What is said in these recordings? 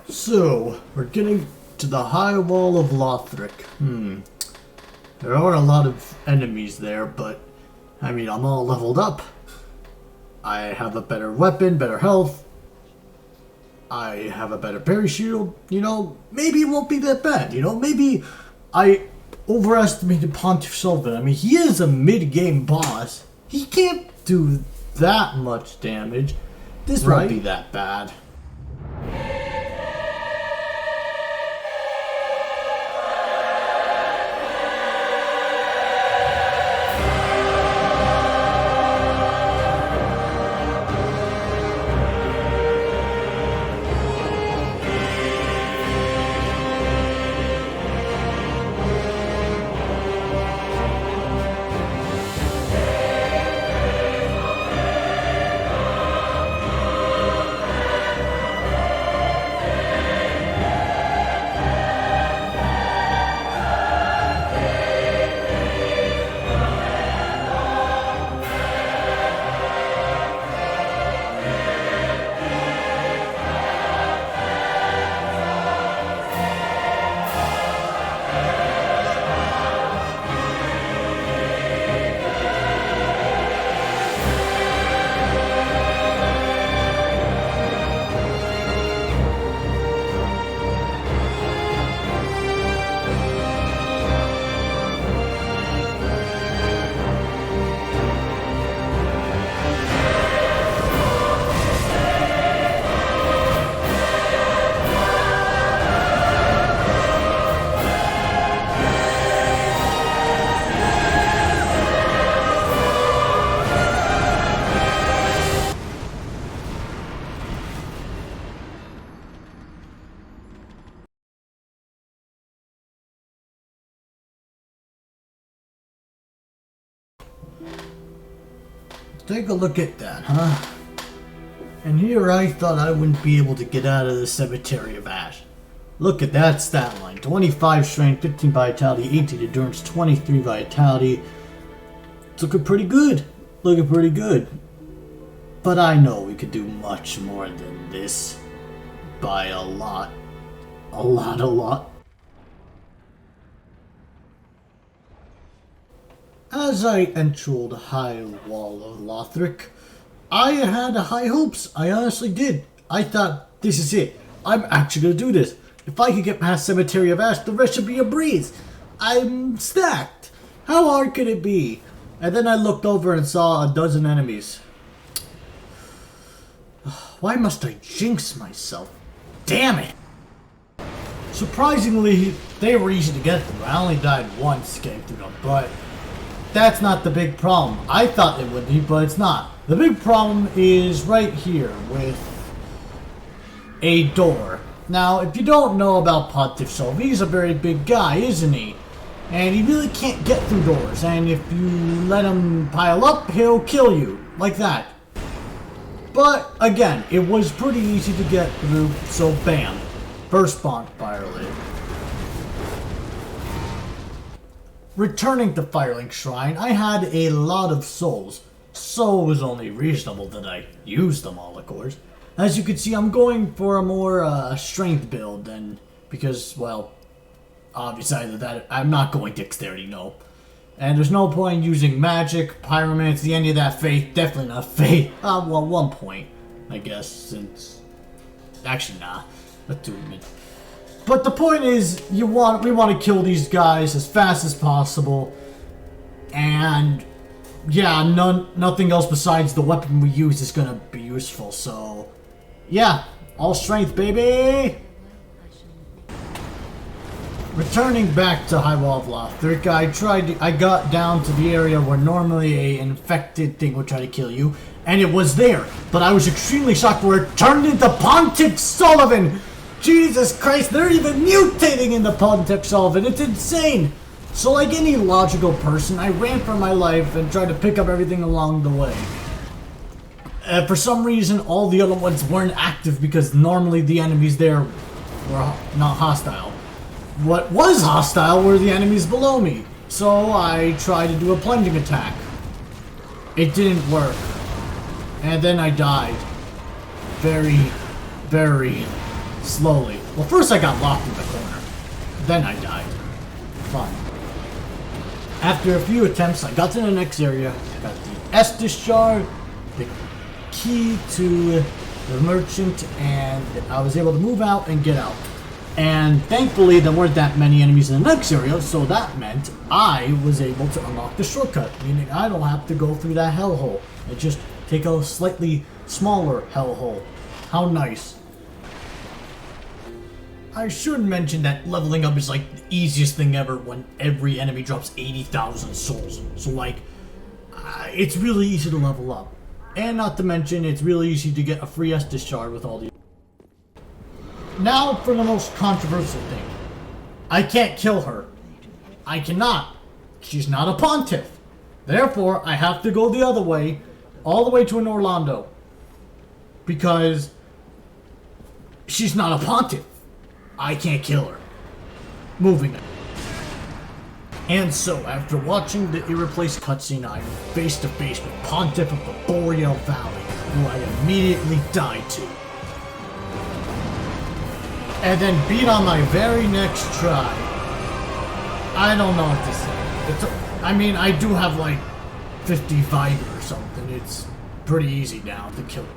So, we're getting to the high wall of Lothric. There are a lot of enemies there, but, I mean, I'm all leveled up. I have a better weapon, better health. I have a better parry shield. You know, maybe it won't be that bad. You know, maybe I overestimated Pontiff Sulyvahn. I mean, he is a mid-game boss. He can't do that much damage. This won't be that bad. Take a look at that, huh? And here I thought I wouldn't be able to get out of the Cemetery of Ash. Look at that stat line. 25 strength, 15 vitality, 18 endurance, 23 vitality. It's looking pretty good. Looking pretty good. But I know we could do much more than this. By a lot. A lot. As I entered the high wall of Lothric, I had high hopes. I honestly did. I thought, this is it. I'm actually going to do this. If I could get past Cemetery of Ash, the rest should be a breeze. I'm stacked. How hard could it be? And then I looked over and saw a dozen enemies. Why must I jinx myself? Damn it! Surprisingly, they were easy to get through. I only died once getting through them, but that's not the big problem. I thought it would be, but it's not. The big problem is right here with a door. Now, if you don't know about Pontiff Sulyvahn, he's a very big guy, isn't he? And he really can't get through doors. And if you let him pile up, he'll kill you. Like that. But, again, it was pretty easy to get through, so bam. First bonfire lit. Returning to Firelink Shrine, I had a lot of souls, so it was only reasonable that I use them all, of course. As you can see, I'm going for a more strength build, and because, well, obviously either that, I'm not going dexterity, no. And there's no point in using magic, pyromancy, any of that faith, definitely not faith. Well, 1 point, I guess, since, actually, nah, let's do it. But the point is, we want to kill these guys as fast as possible, and yeah, nothing else besides the weapon we use is gonna be useful. So, yeah, all strength, baby. Returning back to High Wall of Lothric, I got down to the area where normally an infected thing would try to kill you, and it was there. But I was extremely shocked where it turned into Pontiff Sulyvahn. Jesus Christ, they're even mutating into Pontiff Sulyvahn. It's insane. So like any logical person, I ran for my life and tried to pick up everything along the way. For some reason, all the other ones weren't active because normally the enemies there were not hostile. What was hostile were the enemies below me. So I tried to do a plunging attack. It didn't work. And then I died. Very slowly. Well, first I got locked in the corner. Then I died. Fine. After a few attempts, I got to the next area. I got the Estus shard, the key to the merchant, and I was able to move out and get out. And thankfully, there weren't that many enemies in the next area, so that meant I was able to unlock the shortcut, meaning I don't have to go through that hellhole. I just take a slightly smaller hellhole. How nice. I should mention that leveling up is like the easiest thing ever when every enemy drops 80,000 souls. So like, it's really easy to level up. And not to mention, it's really easy to get a free Estus shard with all the... Now for the most controversial thing. I can't kill her. I cannot. She's not a Pontiff. Therefore, I have to go the other way, all the way to an Orlando. Because she's not a Pontiff. I can't kill her. Moving on. And so, after watching the Irreplace cutscene, I'm face to face with Pontiff of the Boreal Valley, who I immediately died to. And then beat on my very next try. I don't know what to say. I mean, I do have like 50 Vigor or something. It's pretty easy now to kill it.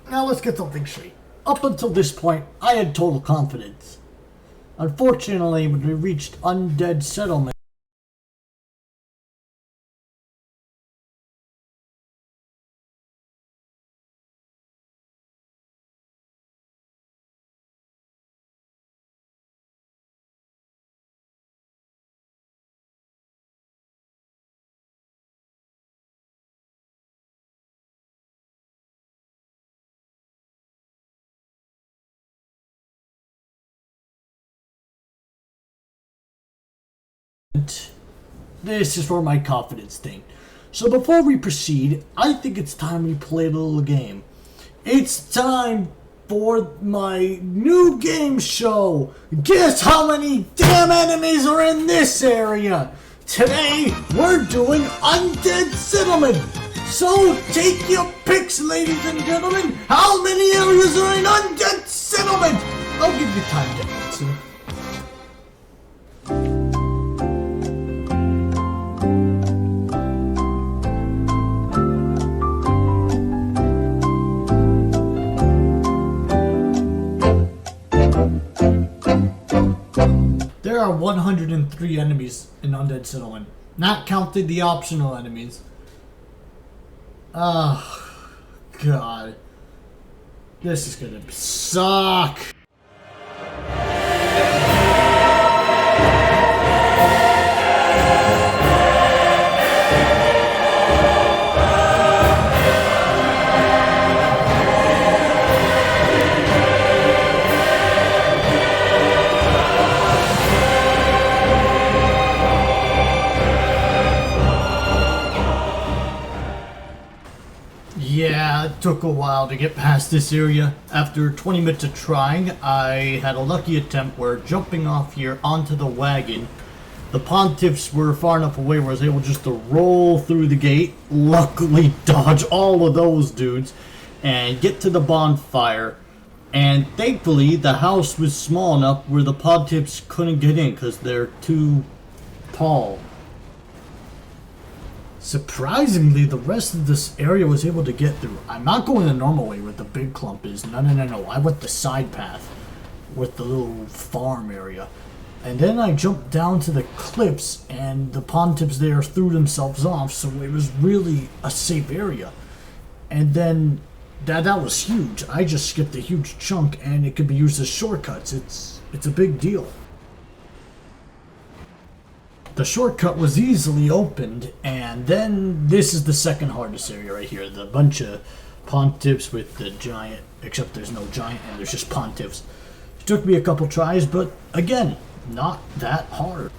Now let's get something straight. Up until this point, I had total confidence. Unfortunately, when we reached Undead Settlement, this is for my confidence thing. So before we proceed, I think it's time we play a little game. It's time for my new game show. Guess how many damn enemies are in this area? Today, we're doing Undead Settlement. So take your picks, ladies and gentlemen. How many areas are in Undead Settlement? I'll give you time to answer. There are 103 enemies in Undead Settlement, not counting the optional enemies. Oh, God. This is gonna suck. Yeah, it took a while to get past this area. After 20 minutes of trying, I had a lucky attempt where jumping off here onto the wagon, the Pontiffs were far enough away where I was able just to roll through the gate, luckily dodge all of those dudes, and get to the bonfire. And thankfully, the house was small enough where the Pontiffs couldn't get in because they're too tall. Surprisingly, the rest of this area was able to get through. I'm not going the normal way where the big clump is. No. I went the side path with the little farm area. And then I jumped down to the cliffs and the Pontiffs there threw themselves off, so it was really a safe area. And then that was huge. I just skipped a huge chunk and it could be used as shortcuts. It's a big deal. The shortcut was easily opened, and then this is the second hardest area right here. The bunch of Pontiffs with the giant, except there's no giant and there's just Pontiffs. It took me a couple tries, but again, not that hard.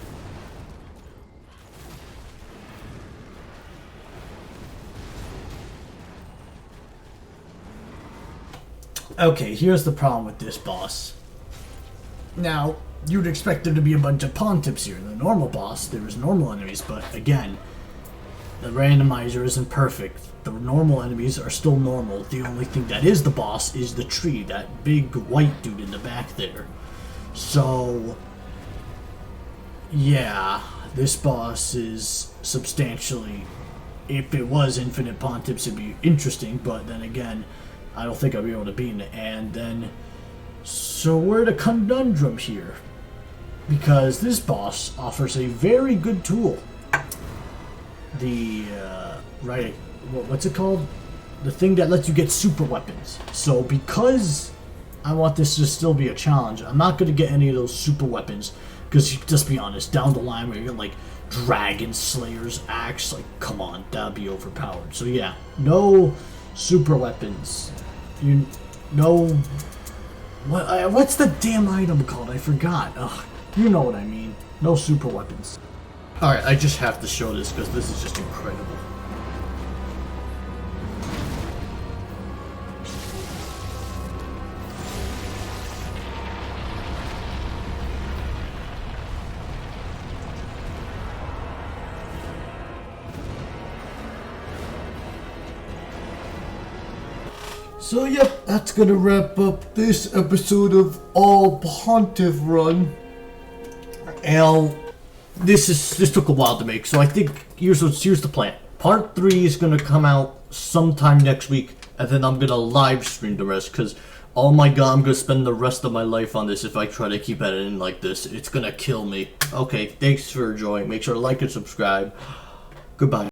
Okay, here's the problem with this boss. Now, you'd expect there to be a bunch of Pontiffs here. The normal boss, there was normal enemies, but again, the randomizer isn't perfect. The normal enemies are still normal. The only thing that is the boss is the tree, that big white dude in the back there. So, yeah, this boss is substantially, if it was infinite Pontiffs, it'd be interesting, but then again, I don't think I'll be able to beat it. And then, so we're at a conundrum here, because this boss offers a very good tool. The, right, what's it called? The thing that lets you get super weapons. So because I want this to still be a challenge, I'm not going to get any of those super weapons, because just be honest, down the line where you're like Dragonslayer's axe, like come on, that'd be overpowered. So yeah, no super weapons. You know what's the damn item called? I forgot. Ugh, you know what I mean. No super weapons. Alright, I just have to show this because this is just incredible. So yep, that's gonna wrap up this episode of All Pontiff Run. And this took a while to make, so I think here's the plan. Part 3 is gonna come out sometime next week, and then I'm gonna live stream the rest, because oh my god, I'm gonna spend the rest of my life on this if I try to keep editing like this. It's gonna kill me. Okay, thanks for joining. Make sure to like and subscribe. Goodbye.